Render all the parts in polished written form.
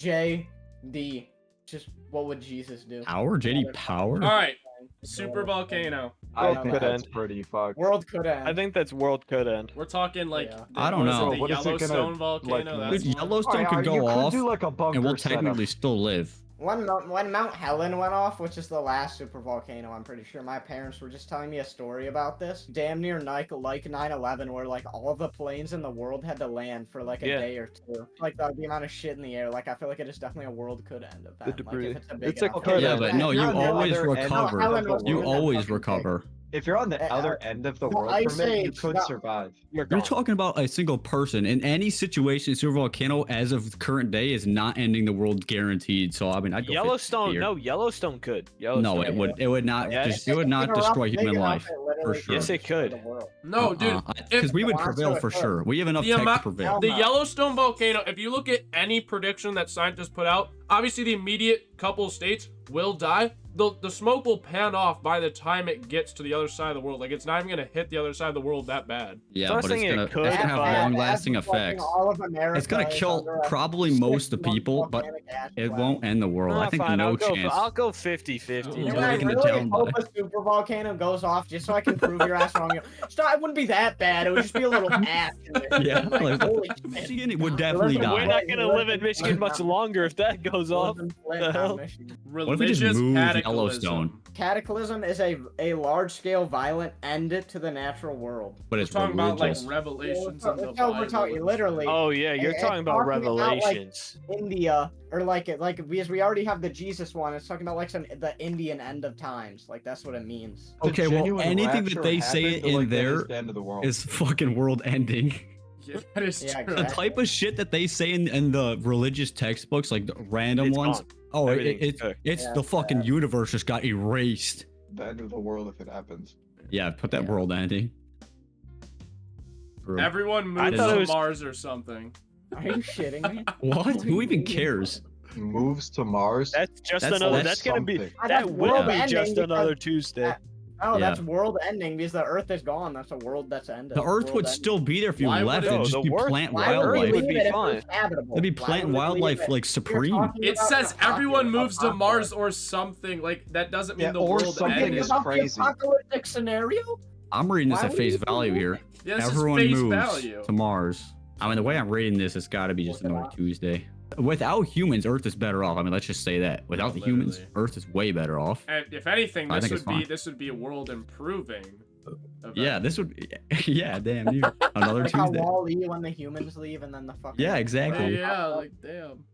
JD. Just what would Jesus do? Power? JD Power? All right, super volcano. I World think could that's end. pretty fucked. World could end. I think that's world could end. We're talking like Yeah. I don't know. The What is it gonna, Yellowstone volcano. like, That's Dude, one. Yellowstone could You go off, do like a bunker and we'll setup. technically still live. When Mount Helen went off, which is the last super volcano, I'm pretty sure my parents were just telling me a story about this. Damn near like 9/11, where like all of the planes in the world had to land for like a day or two. Like the amount of shit in the air. Like I feel like it is definitely a world could end event. The Like, debris. if it's a big It's a enough could event. Yeah, end. but no, you Not the always other end. recover. Helen was You doing that always fucking recover. If you're on the Uh, other end of the well, world Ice permit, you Age, could no. survive. You're You're gone. talking about a single person. In any situation, super volcano as of current day is not ending the world guaranteed. So I mean, I'd go 50-50 Yellowstone. here. No, Yellowstone could. No, Yellowstone. it would not. Yes. It would not Big enough- destroy big human enough, life. it literally sure. Yes, it could. destroy the world. No, dude. Because we would Well, prevail so for it could. sure. We have enough The tech to amount- prevail. The no. Yellowstone volcano, if you look at any prediction that scientists put out, obviously the immediate couple states will die. The smoke will pan off by the time it gets to the other side of the world. Like, it's not even going to hit the other side of the world that bad. Yeah, So I was but it's thinking it gonna, could, it's gonna have but- long-lasting As fucking effects. all of America It's gonna is kill under a probably most of the six-month people, but volcanic ash it cloud. won't end the world. I think fine, no I'll go, chance. I'll go 50-50. You You know, guys breaking it really down hope by- a super volcano goes off just so I can prove your ass wrong. Stop, it wouldn't be that bad. It would just be a little ash. in there. Yeah, Like, like, holy shit. Michigan would definitely Listen, We're die. not gonna live in Michigan much longer if that goes off. Live in Flint, The not hell? Michigan. What if we just Religious move cataclysm. Yellowstone? Cataclysm is a large-scale violent end to the natural world. But We're it's talking about like religious. revelations Yeah, in the we're talking Bible. literally Oh yeah, you're And- talking and about talking about, like, Revelations. India, or like because we already have the Jesus one. It's talking about like the Indian end of times. Like that's what it means. The Okay, well, genuine anything that rapture they say happened, in like, that there is the end of the world. is fucking world ending. Yeah, that is Yeah, true. The exactly. type of shit that they say in the religious textbooks, like the random It's ones. gone. Oh, Everything's cooked. it's Yeah, the fucking universe just got erased. the end of the world if it happens. Yeah, put that Yeah. world ending. True. Everyone I moves thought it to was- Mars or something. Are you shitting me? What? Who even cares? Moves to Mars. That's just That's- another. that's That's gonna be. something. Ah, That that's will world be ending just because- another Tuesday. Oh, Yeah. that's world ending because the Earth is gone. That's a world that's ended. The Earth World would ending. still be there if you Why would left. it- It'd No, just the be world- plant Why would we wildlife. would leave be it if it fine. was habitable? It'd be Why plant would we leave wildlife it? like You're supreme. talking It about says the everyone apocalypse. moves to Mars or something. Like, that doesn't mean Yeah, the or world something Think ended. is about the crazy. apocalyptic scenario. I'm reading this Why at would face you value do here. Yeah, this Everyone is face moves value. to Mars. I mean, the way I'm reading this, it's got to be just another Tuesday. Without humans, Earth is better off. I mean, let's just say that. Without the humans, Literally. Earth is way better off. And if anything, I this think it's would be fine. this would be a world improving. event. Yeah, this would. Yeah, damn, dude. Another Like how Tuesday. Wall-E when the humans leave and then the fucking. Yeah, exactly. Yeah, like damn.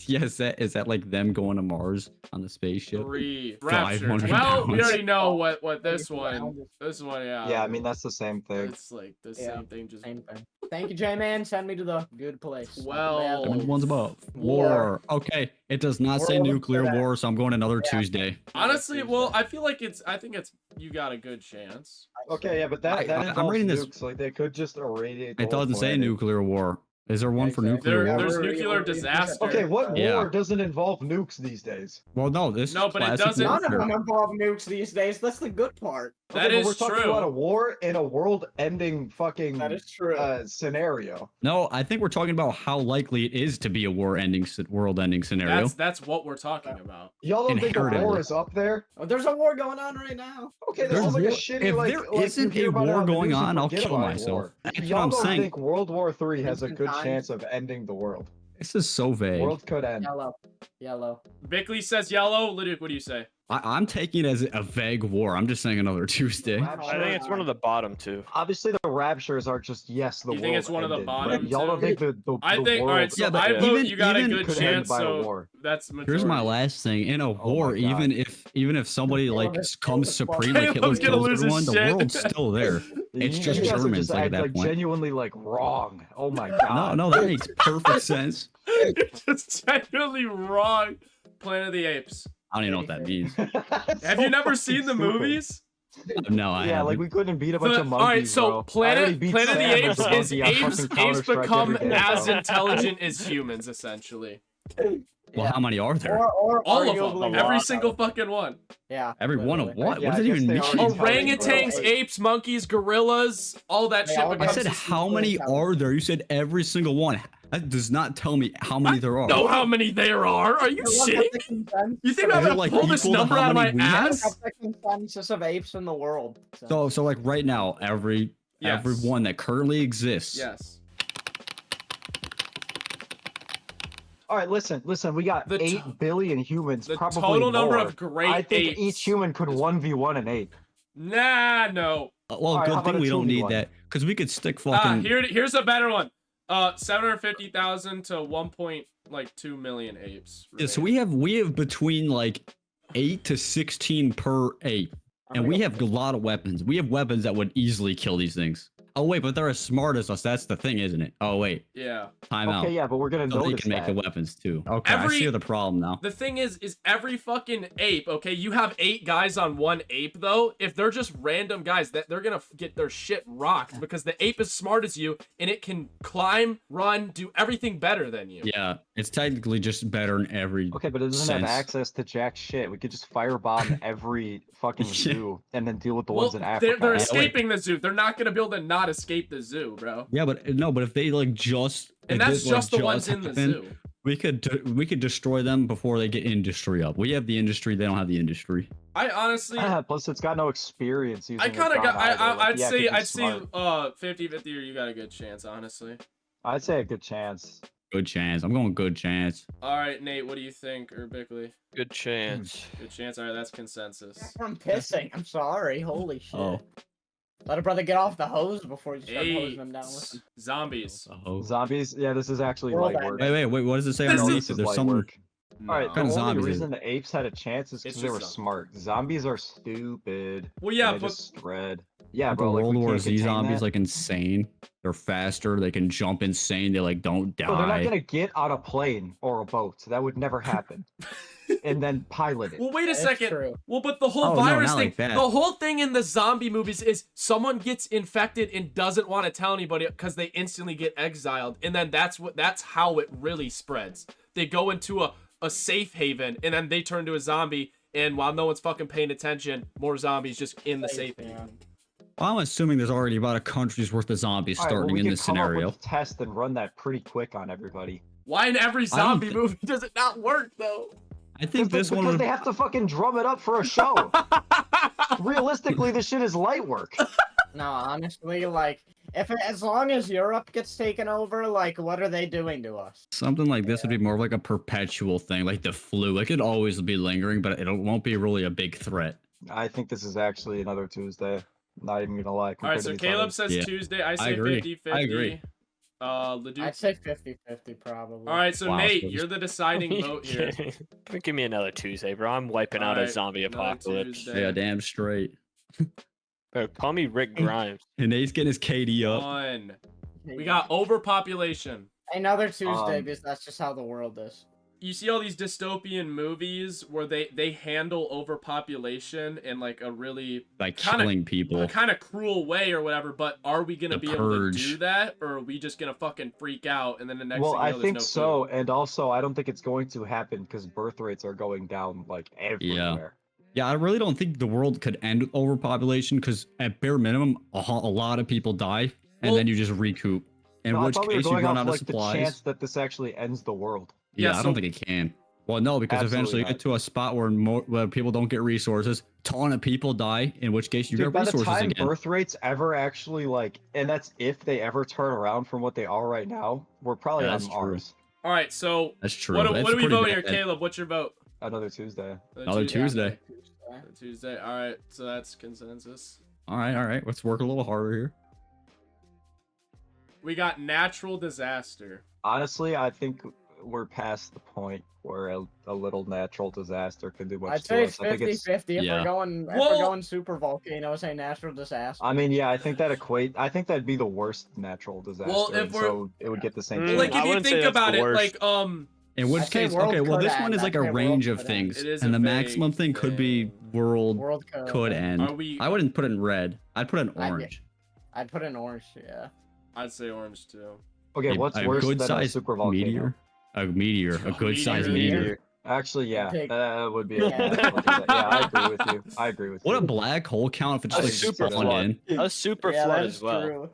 Yeah, is that like them going to Mars on the spaceship? 3 500 rapture. Well, we pounds. already know what this one. This one, yeah. Yeah, I mean that's the same thing. it's like the Yeah. same thing. Just Same thing. Thank you, J-Man. Send me to the good place. Well- Which one's above? War. War. Okay, it does not say World nuclear event. war, so I'm going another Yeah. Tuesday. honestly, well, I feel like I think it's you got a good chance. Okay, yeah, but that I'm involves reading this- nukes. Like they could just irradiate. the It whole doesn't say planet. nuclear war. Is there one for Exactly. nuclear war? There's Or- nuclear or- disaster. Okay, what Yeah. war doesn't involve nukes these days? Well, no, this No, is but it classic doesn't- None of warfare. them involve nukes these days. That's the good part. That Okay, but is we're talking true. about a war in a world-ending fucking That is true. scenario. No, I think we're talking about how likely it is to be a world-ending scenario. That's what we're talking about. Y'all don't think a war Inherited. is up there? Oh, there's a war going on right now. Okay, There's there's like a war- shitty if like. there like, isn't you hear a about it war on the going news, you on, I'll forget kill about myself. war. That's what Y'all I'm don't saying. think World War III has a good Sometimes. chance of ending the world? This is so vague. World could end. Yellow. Yellow. Bickley says yellow. Lydic, what do you say? I'm taking it as a vague war. I'm just saying another Tuesday. I think it's one of the bottom two. Obviously, the raptures are just yes. The You think world it's one of the ended, but bottom Y'all don't two? think the I the think. All world right, so Yeah, but I vote even- you got a even good could end chance. by a So war. that's majority. Here's my last thing. In a war, my God. even if somebody like comes supreme, like Hitler Caleb's gonna kills lose his everyone, the shit. world's still there. It's You just guys are Germans, like, at act, that point. genuinely like wrong. Oh my No, god. no, that makes perfect sense. You're just genuinely wrong. Planet of the Apes. I don't even know what that means. Have you never seen the movies? No, I Yeah, haven't. like we couldn't beat a bunch of All right, monkeys, so bro. I Planet already beat of the Sam Apes as a is monkey on apes fucking Counter-Strike become every day, as bro. intelligent as humans, essentially. Well, how many are there? Or All of arguably them. Every more. single fucking one. Yeah. Every one of literally. what? Yeah, What I does that guess even they mean? already tell you, Orangutans, bro. apes, monkeys, gorillas, all that They shit all I becomes. said how many are there? You said every single one. That does not tell me how many there are. Know how many there are? Are you Look shitting up me? the consensus You think of I'm Is it gonna like pull this equal to number how out of my many we have? Look ass? up the consensus of apes in the world. So like right now, every Yes. one that currently exists. Yes. All right, listen. We got The 8 billion humans, the probably total number more. of great I think apes each human could is- 1v1 an ape. Nah, no. Well, Alright, how good about thing a we don't need 2v1? that because we could stick fucking. Here's a better one. 750,000 to 1.2 million apes. Yeah, so we have between like 8 to 16 per ape, and we have a lot of weapons. We have weapons that would easily kill these things. Oh wait, but they're as smart as us. That's the thing, isn't it? Oh wait, Yeah. time out. Okay, yeah, but we're gonna So they notice can make the that. weapons too. Okay, I see the problem now. The thing is every fucking ape, okay, you have 8 guys on one ape, though. If they're just random guys, that they're gonna get their shit rocked because the ape is smart as you, and it can climb, run, do everything better than you. Yeah, it's technically just better in every. Okay, but it doesn't have sense. access to jack shit. We could just firebomb every fucking Yeah. zoo and then deal with the Well, ones in Africa. they're wait. escaping the zoo. They're not gonna be able to not escape the zoo, bro. Yeah, but no, but if they like just. And if that's this, like, just the ones in the happened, zoo. We could destroy them before they get industry up. We have the industry, they don't have the industry. I honestly, Plus, it's got no experience using. I kind of got. I'd yeah, it say could be I'd smart. say 50-50 or you got a good chance, honestly. I'd say a good chance. Good chance. I'm going good chance. All right, Nate, what do you think, or Bickley? Good chance. Good chance. All right, that's consensus. I'm pissing. I'm sorry. Holy shit. Oh. Let a brother get off the hose before you start Eight hosing him down with him. zombies. Oh. Zombies. Yeah, this is actually World light work. Wait. What does it say This on is- the This is There's light some. work. All right, No. the What kind of only zombies is reason the apes had a chance is It's because they just were zombies. smart. Zombies are stupid. Well, yeah, and they but just spread. Yeah, Like bro. the Like, World we War can't Z contain zombies, that. like insane. They're faster. They can jump insane. They like don't die. Bro, they're not gonna get on a plane or a boat. That would never happen. And then pilot it. well, wait a It's second. true. Well, but the whole Oh, no, virus not thing, like that. the whole thing in the zombie movies is someone gets infected and doesn't want to tell anybody because they instantly get exiled, and then that's how it really spreads. They go into a safe haven, and then they turn to a zombie, and while no one's fucking paying attention, more zombies just in the safe haven. Well, I'm assuming there's already about a country's worth of zombies All right, well, starting we in could this come up scenario. with a test and run that pretty quick on everybody. Why in every I don't zombie thi- movie does it not work though? I think this one Because would. they have to fucking drum it up for a show. Realistically, this shit is light work. No, honestly, like, as long as Europe gets taken over, like, what are they doing to us? Something like this would be more of like a perpetual thing, like the flu. It could always be lingering, but it won't be really a big threat. I think this is actually another Tuesday. Not even gonna lie. All right, compared to so these Caleb others. says Yeah. Tuesday. I I say agree. 50-50. I agree. Leduc. I'd say 50-50 probably. All right, so Wow, Nate, so you're this- the deciding vote here. Give me another Tuesday, bro. I'm wiping out a Alright, zombie another apocalypse. Tuesday. Yeah, damn straight. Bro, call me Rick Grimes. And Nate's getting his KD up. One. We got overpopulation. Another Tuesday because that's just how the world is. You see all these dystopian movies where they handle overpopulation in like a really Like kinda- killing people. kind of cruel way or whatever, but are we gonna The be able to purge. do that, or are we just gonna fucking freak out and then the next Well, thing you I know, there's think no so, food? and also I don't think it's going to happen because birth rates are going down like everywhere. Yeah, I really don't think the world could end with overpopulation because at bare minimum, a lot of people die, and Well- then you just recoup. In No, I which thought we were case you going run off out of like the supplies. chance that this actually ends the world. Yeah, Yeah, I don't so- think it can. Well, no, because Absolutely eventually you not. get to a spot where people don't get resources, ton of people die, in which case you Dude, get by the resources time again. birth rates ever actually like, and that's if they ever turn around from what they are right now, we're probably Yeah, on that's true. Mars. All right, so That's true. what That's do we pretty vote here, bad. Caleb? What's your vote? Another Tuesday. Another Tuesday. Tuesday. All right, so that's consensus. All right. Let's work a little harder here. We got natural disaster. Honestly, I think we're past the point where a little natural disaster can do much I'd to say us. I think it's. 50-50 if Yeah. we're going if Well- we're going super volcanoes, a natural disaster. I mean, yeah, I think that'd be the worst natural disaster. Well, if and we're- so it would get the same. Mm, Well, thing. like I if you wouldn't say think that's about the it, worst. like In which I'd say case, world okay, well, could this end. one is I'd like a say world range of could end. things, It is a and the vague maximum thing could be thing. world World could end. Are we? I wouldn't put it in red. I'd put it in I'd- orange. I'd put in orange, yeah. I'd say orange too. Okay, what's a worse good than a size super volcano? meteor? A meteor, a good size Meteor. meteor. Actually, yeah, Take- that would be. Yeah. Yeah, I agree with you. What you. a black hole count if it A just like super spawned flood. in. A super Yeah, flood that as is well. true.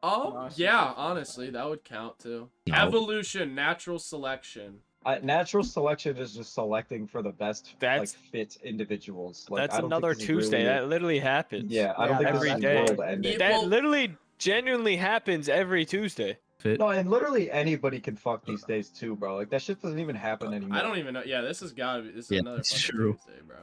No, it's Yeah, just- honestly, that would count too. No. Evolution, natural selection. Natural selection is just selecting for the best like That's- fit individuals. Like, That's I don't think another this is Tuesday. really- That literally happens. Yeah, I don't Yeah, think every this is day. world ending. That Well- literally genuinely happens every Tuesday. Fit. No, and literally anybody can fuck these days too, bro. Like that shit doesn't even happen anymore. I don't even know. Yeah, this has got to be. This is Yeah, another it's fucking true. Tuesday, bro.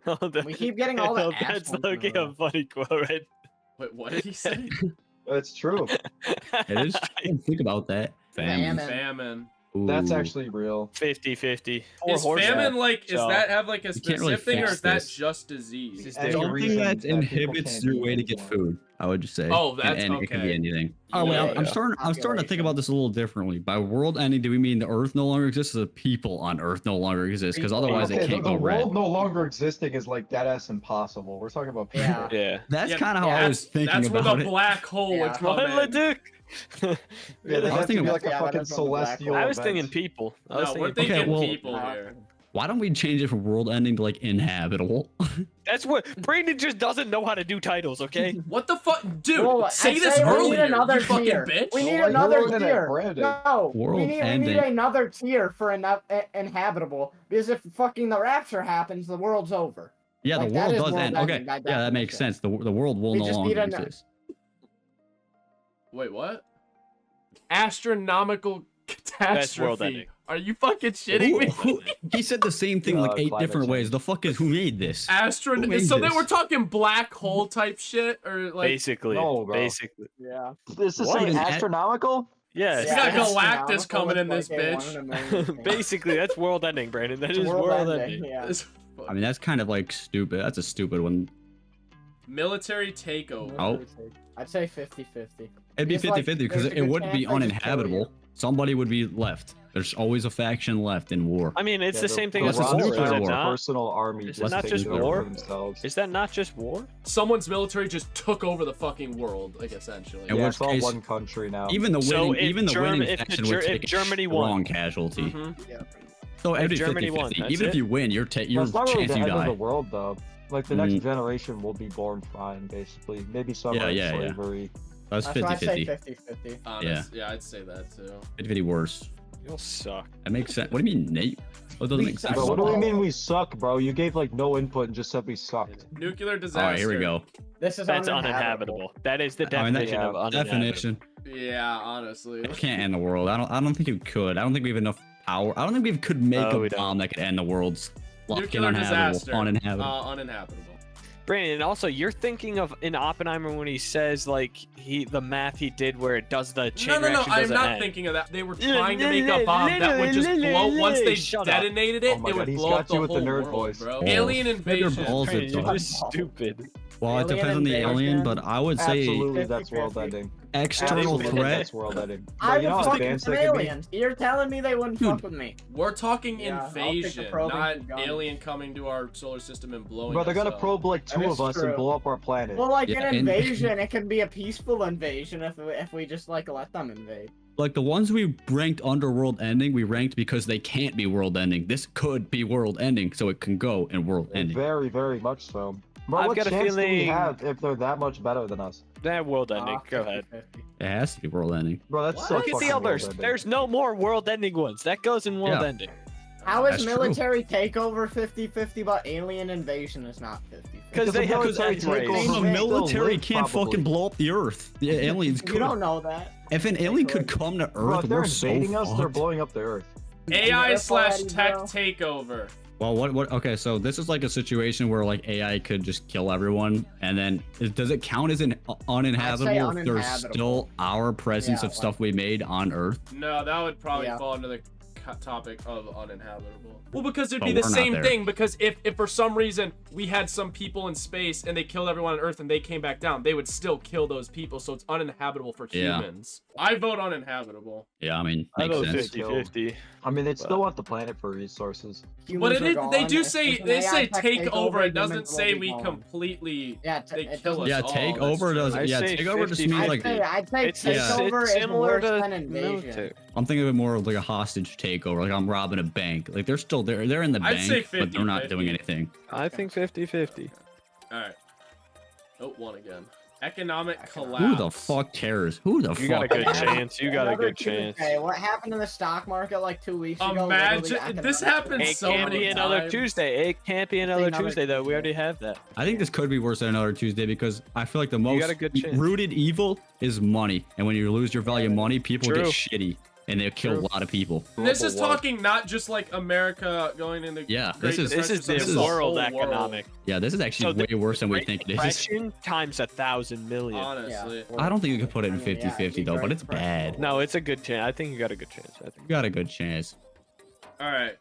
Oh, that- We keep getting all the oh, That's assholes looking in a a row. funny quote, right? Wait, what did he say? It's true. It is true. Think about that. Famine. Famine. Famine. That's Ooh. actually real. 50-50. Is famine like? Is So, that have like a you can't really specific thing, or fix is that this. just disease? It's Any Something reason that people inhibits can't your eat way to get anymore. food, I would just say. Oh, that's and it could be okay. anything. Oh wait, Yeah, I'm yeah. starting. I'm starting to think about this a little differently. By world ending, do we mean the Earth no longer exists, or the people on Earth no longer exist? Because otherwise, Okay, it can't the go red. world no longer existing is like dead ass impossible. We're talking about people. Yeah. Yeah. That's Yeah, kind of how I was thinking That's where about the it. black hole Yeah. would come What in. Leduc? Yeah, they I was have to thinking- be like a Yeah, that fucking is on the black celestial. I was event. thinking people. I was No, we're thinking thinking well- people here. Why don't we change it from world ending to like inhabitable? That's what Brandon just doesn't know how to do titles, okay? What the fuck, dude? Well, say I'd this say we need earlier, another you fucking tier. bitch. We need Well, another you're looking at tier. Brandon. No, World we need ending. another tier for inhabitable. Because if fucking the rapture happens, the world's over. Yeah, Like, the that world is does world end. Okay, ending by yeah, that makes definition. sense. The world will We no just longer need a- exist. Wait, what? Astronomical catastrophe. ending. Are you fucking shitting me? He said the same thing like 8 climate different ways. change. The fuck is who made this? Who made So they this? were talking black hole type shit, or like Basically. No, bro. Basically. Yeah. This is What? saying An a- astronomical? Yes. You got astronomical Galactus coming in was this like a bitch. one in a million thing. Basically, that's world ending, Brandon. That It's is world ending. Yeah. This- I mean, that's kind of like stupid. That's a stupid one. military takeover. Oh. I'd say 50-50. It'd be It's like, 50-50 because there's a it good wouldn't be chance they just kill you. uninhabitable. Somebody would be left. There's always a faction left in war. I mean, it's Yeah, the same thing the as Russians war, nuclear is it war. not? Personal army Is it just not taking just over war? for themselves. Is that not just war? Someone's military just took over the fucking world, like essentially. In Yeah, which it's all case- one country now. Even the So winning, if even the Germ- winning if the faction Ger- would if take Germany a won. strong casualty. Mhm. Yeah. So it'd be Germany won, 50-50. that's Even if it. you win, your Well, it's not really chance the you end of die. the world though. Like the next Mm. generation will be born fine, basically. Maybe some Yeah, are in yeah, yeah. slavery. That's That's why I say 50-50. 50-50. Yeah, I'd say that too. 50-50 worse. You'll suck. That makes sense. What do you mean, Nate? That doesn't make sense. Bro, what do we suck. mean we suck, bro? You gave like no input and just said we sucked. Nuclear disaster. All right, here we go. This is That's uninhabitable. That is the I mean, that- definition of uninhabitable. Definition. Yeah, honestly. It can't end the world. I don't think it could. I don't think we have enough power. I don't think we could make No, a we don't. bomb that could end the world's fucking Nuclear uninhabitable. disaster. Uninhabitable. Uninhabitable. Brandon, and also you're thinking of in Oppenheimer when he says like the math he did where it does the chain No, reaction I'm doesn't not end. thinking of that. They were trying to make a bomb that would just blow. Once they Shut up. detonated it, Oh my it God, would he's blow got up the you with the whole nerd world, voice. bro. Oh. Alien Your invasion. balls are Brandon, you're dumb. just stupid. Well, it Alien depends on the alien, invasion. but I would say Absolutely, that's 50-50. world ending. external Absolutely, threat. That's world ending. Bro, I you know would how fucking advanced some they could be? aliens. You're telling me they wouldn't fuck with me. We're talking Yeah, I'll take the invasion, probe and not keep going. alien coming to our solar system and blowing Bro, they're us gonna up. probe like That two is of us true. and blow up our planet. Well, like Yeah, an and- invasion, it can be a peaceful invasion if we just like let them invade. Like the ones we ranked under world ending, we ranked because they can't be world ending. This could be world ending, so it can go in world ending. Very, very much so. Bro, I've what got a chance do we feeling- have if they're that much better than us? That world ending. Ah, Go ahead. 50-50. It has to be world ending. Bro, that's What? so Look at fucking the world others. ending. There's no more world ending ones. That goes in world Yeah. ending. How is That's true. military takeover 50-50, but alien invasion is not 50-50? Because they the have military X-rays. takeover- The Still military live, can't probably. fucking blow up the Earth. The aliens You could. don't know that. If an alien could come to Bro, Earth, if they're we're so invading us, they're fucked. blowing up the Earth. AI slash Already, tech bro. takeover. Well, what? Okay, so this is like a situation where like AI could just kill everyone, and then does it count as an uninhabitable if there's uninhabitable. still our presence Yeah, of stuff we made on Earth? No, that would probably Yeah. fall under the topic of uninhabitable. Well, because it'd But be the we're not same there. thing. Because if for some reason we had some people in space and they killed everyone on Earth and they came back down, they would still kill those people. So it's uninhabitable for Yeah. humans. I vote uninhabitable. Yeah, I mean, I makes go sense. 50-50. I mean, they still want the planet for resources. But Humans it are is, they gone. do If say there's an they AI say tech take over. It humans doesn't will say be we gone. completely. Yeah, They it kill doesn't- us Yeah, all, take that's over true. does. I Yeah, say take over just means 50-50. like I'd say It's takeover is similar worse to than invasion. military. I'm thinking of it more of like a hostage takeover. Like I'm robbing a bank. Like they're still there. They're in the I'd say bank, but they're not 50-50. doing anything. I think 50-50. All right. Oh, one again. Economic collapse. Who the fuck cares? Who the You fuck? got a good cares? chance. You got a Another good chance. Tuesday. What happened in the stock market like 2 weeks ago? Imagine Literally, this economic happened It so can't many be another times. Tuesday. It can't be another another Tuesday though. We Tuesday. already have that. I think this could be worse than another Tuesday because I feel like the got most a good chance. rooted evil is money, and when you lose your value of money, people True. get shitty and they kill True. a lot of people. This is Global war. talking not just like America going into Yeah, Great this is Depression, This is the the whole world economic. Yeah, this is actually So way worse than we Great think it is. Depression times 1,000 million. Honestly. I don't think you could put it in I mean, yeah, 50-50 it'd be though, but great it's for bad. everyone. No, it's a good chance. I think you got a good chance. I think. You got a good chance. All right.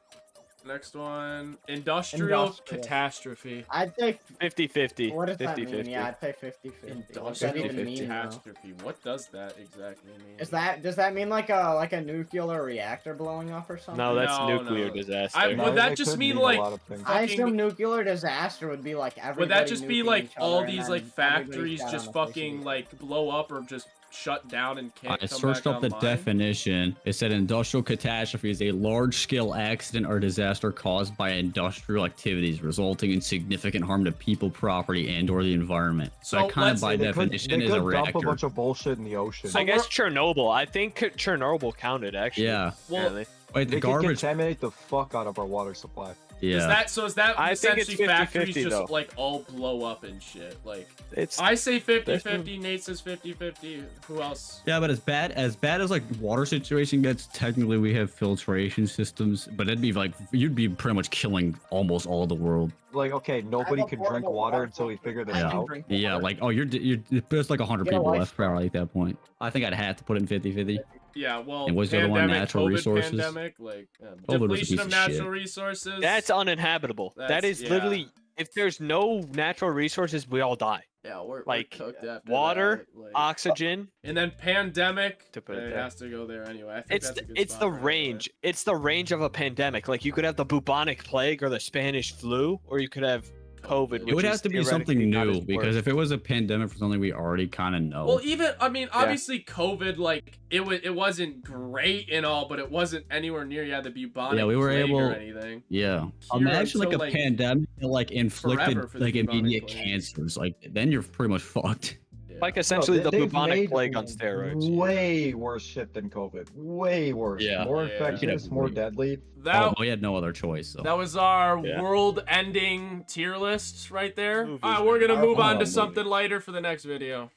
Next one. Industrial Industrial. catastrophe. I'd say 50-50. what does that mean? 50-50. Yeah, I'd say 50-50. What's that Industrial even mean? though? catastrophe. What does that exactly mean? Does that mean like a nuclear reactor blowing up or something? No, that's No, nuclear no. disaster. I- No, would that it just could mean, mean a like, lot of things. I fucking- assume nuclear disaster would be like everybody. Would that just be nuking like each all other and these then like everybody's factories dead just on the face of fucking the like blow up or just shut down and can't I come searched back up the online? definition. It said industrial catastrophe is a large-scale accident or disaster caused by industrial activities resulting in significant harm to people, property, and/or the environment. So So that kind of let's- by They could definition is a dump a reactor. bunch of bullshit in the ocean. So I guess we're- Chernobyl. I think Chernobyl counted actually. Yeah. Well, apparently. Wait, the They could garbage. contaminate the fuck out of our water supply. Is Yeah. that so? Is that I think it's essentially factories 50-50 just though. like all blow up and shit? Like It's I say 50-50. There's Nate says 50-50. Who else? Yeah, but as bad as like water situation gets, technically we have filtration systems, but it'd be like you'd be pretty much killing almost all the world. Like, okay, nobody have a can drink portable water water until we figure this Yeah. I can out. drink Yeah, water. like oh, there's like 100 Get a people life left probably at that point. I think I'd have to put it in 50-50. Yeah, well, And what's the other one? pandemic, Natural COVID resources? pandemic, like COVID was a depletion piece of of natural shit. resources. that's uninhabitable. That That's- is yeah. literally if there's no natural resources, we all die. yeah, we're like, cooked after water, that, like- Oxygen. and then pandemic. To put it it there. has to go there anyway. I think It's that's a good it's spot the right there. range. It's the range of a pandemic. Like you could have the bubonic plague or the Spanish flu, or you could have COVID. It which would is have to be something theoretically not new as because worse. if it was a pandemic for something we already kind of know. Well, even I mean, obviously COVID, like it wasn't great and all, but it wasn't anywhere near the bubonic Yeah, we were plague or able- anything. yeah, Here imagine like a until, pandemic that like inflicted forever for the like bubonic immediate plague. cancers. Like then you're pretty much fucked. Yeah. like essentially the they've bubonic made plague on steroids. Way worse shit than COVID. Way worse. Yeah. More Yeah. infectious, more deadly. that We had no other choice. So. that was our Yeah. world-ending tier list right there. Movies, All right, we're gonna man. move on to movie. something lighter for the next video.